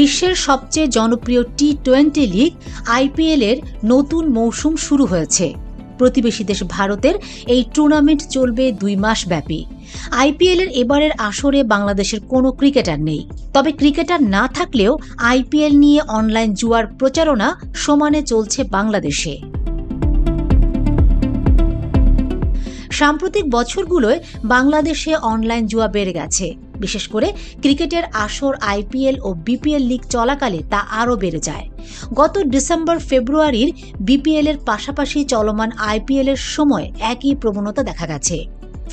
বিশ্বের সবচেয়ে জনপ্রিয় টি-20 লিগ আইপিএল এর নতুন মৌসুম শুরু হয়েছে। প্রতিবেশী দেশ ভারতের এই টুর্নামেন্ট চলবে 2 মাস ব্যাপী। আইপিএল এর এবারের আসরে বাংলাদেশের কোনো ক্রিকেটার নেই। তবে ক্রিকেটার না থাকলেও আইপিএল নিয়ে অনলাইন জুয়ার প্রচারণা সমানে চলছে বাংলাদেশে। সাম্প্রতিক বছরগুলোয় বাংলাদেশে অনলাইন জুয়া বেড়ে গেছে। বিশেষ করে ক্রিকেটের আসর আইপিএল ও বিপিএল লিগ চলাকালে তা আরও বেড়ে যায়। গত ডিসেম্বর-ফেব্রুয়ারির বিপিএল এর পাশাপাশি চলমান আইপিএল এর সময় একই প্রবণতা দেখা গেছে।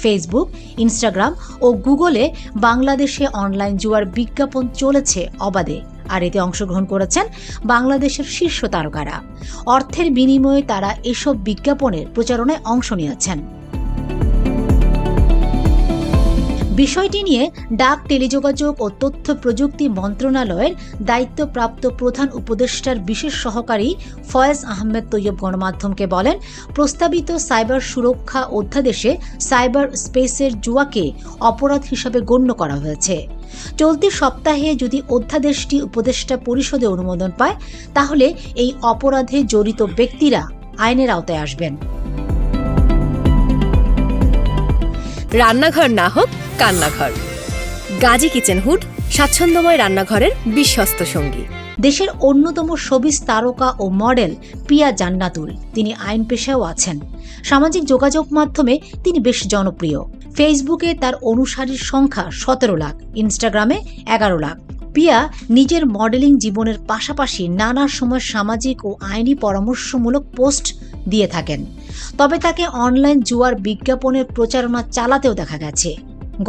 ফেসবুক, ইনস্টাগ্রাম ও গুগলে বাংলাদেশে অনলাইন জুয়ার বিজ্ঞাপন চলেছে অবাধে। আর এতে অংশগ্রহণ করেছেন বাংলাদেশের শীর্ষ তারকারা। অর্থের বিনিময়ে তারা এসব বিজ্ঞাপনের প্রচারণায় অংশ নিয়েছেন। বিষয়টি নিয়ে ডাক, টেলিযোগাযোগ ও তথ্য প্রযুক্তি মন্ত্রণালয়ের দায়িত্বপ্রাপ্ত প্রধান উপদেষ্টার বিশেষ সহকারী ফয়েজ আহমেদ তৈয়ব গণমাধ্যমকে বলেন, প্রস্তাবিত সাইবার সুরক্ষা অধ্যাদেশে সাইবার স্পেসের জুয়াকে অপরাধ হিসাবে গণ্য করা হয়েছে। চলতি সপ্তাহে যদি অধ্যাদেশটি উপদেষ্টা পরিষদে অনুমোদন পায়, তাহলে এই অপরাধে জড়িত ব্যক্তিরা আইনের আওতায় আসবেন। রান্নাঘর না হোক কান্নাঘর, গাজী কিচেন হুড স্বাচ্ছন্দ্যময় রান্নাঘরের বিশ্বস্ত সঙ্গী। দেশের অন্যতম শোবিজ তারকা ও মডেল পিয়া জান্নাতুল, তিনি আইন পেশায়ও আছেন। সামাজিক যোগাযোগ মাধ্যমে তিনি বেশ জনপ্রিয়। ফেসবুকে তার অনুসারীর সংখ্যা 17 লাখ, ইনস্টাগ্রামে 11 লাখ। পিয়া নিজের মডেলিং জীবনের পাশাপাশি নানা সময় সামাজিক ও আইনি পরামর্শমূলক পোস্ট দিয়ে থাকেন। তবে তাকে অনলাইন জুয়ার বিজ্ঞাপনের প্রচারণা চালাতেও দেখা গেছে।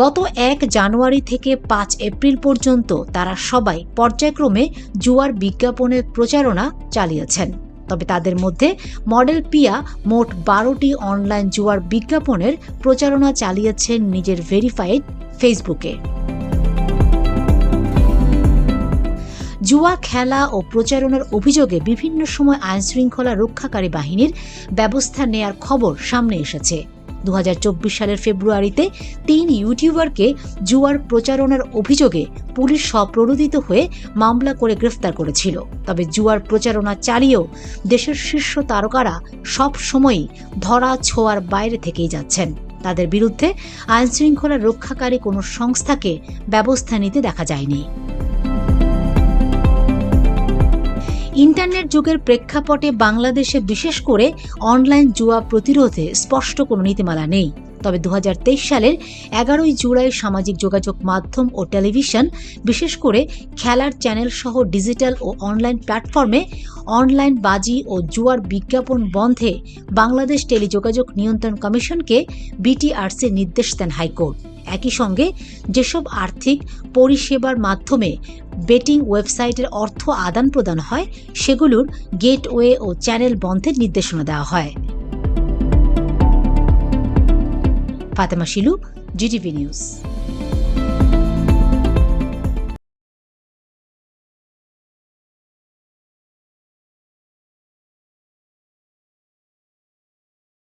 গত 1 জানুয়ারি থেকে 5 এপ্রিল পর্যন্ত তারা সবাই পর্যায়ক্রমে জুয়ার বিজ্ঞাপনের প্রচারণা চালিয়েছেন। তবে তাদের মধ্যে মডেল পিয়া মোট 12টি অনলাইন জুয়ার বিজ্ঞাপনের প্রচারণা চালিয়েছেন নিজের ভেরিফাইড ফেসবুকে। জুয়া খেলা ও প্রচারণার অভিযোগে বিভিন্ন সময় আইনশৃঙ্খলা রক্ষাকারী বাহিনীর ব্যবস্থা নেয়ার খবর সামনে এসেছে। 2024 সালের ফেব্রুয়ারিতে 3 ইউটিউবারকে জুয়ার প্রচারণার অভিযোগে পুলিশ স্বপ্রণোদিত হয়ে মামলা করে গ্রেফতার করেছিল। তবে জুয়ার প্রচারণা চালিয়েও দেশের শীর্ষ তারকারা সব সময়ই ধরা ছোঁয়ার বাইরে থেকেই যাচ্ছেন। তাদের বিরুদ্ধে আইনশৃঙ্খলা রক্ষাকারী কোনো সংস্থাকে ব্যবস্থা নিতে দেখা যায়নি। ইন্টারনেট যুগের প্রেক্ষাপটে বাংলাদেশে বিশেষ করে অনলাইন জুয়া প্রতিরোধে স্পষ্ট কোনো নীতিমালা নেই। তবে 2023 সালের 11 জুলাই সামাজিক যোগাযোগ মাধ্যম ও টেলিভিশন, বিশেষ করে খেলার চ্যানেল সহ ডিজিটাল ও অনলাইন প্ল্যাটফর্মে অনলাইন বাজি ও জুয়ার বিজ্ঞাপন বন্ধে বাংলাদেশ টেলিযোগাযোগ নিয়ন্ত্রণ কমিশনকে বিটিআরসির নির্দেশ দেন হাইকোর্ট। একই সঙ্গে যেসব আর্থিক পরিষেবার মাধ্যমে বেটিং ওয়েবসাইটের অর্থ আদান প্রদান হয়, সেগুলোর গেটওয়ে ও চ্যানেল বন্ধের নির্দেশনা দেওয়া হয়। Fatema Shilu, GTV news.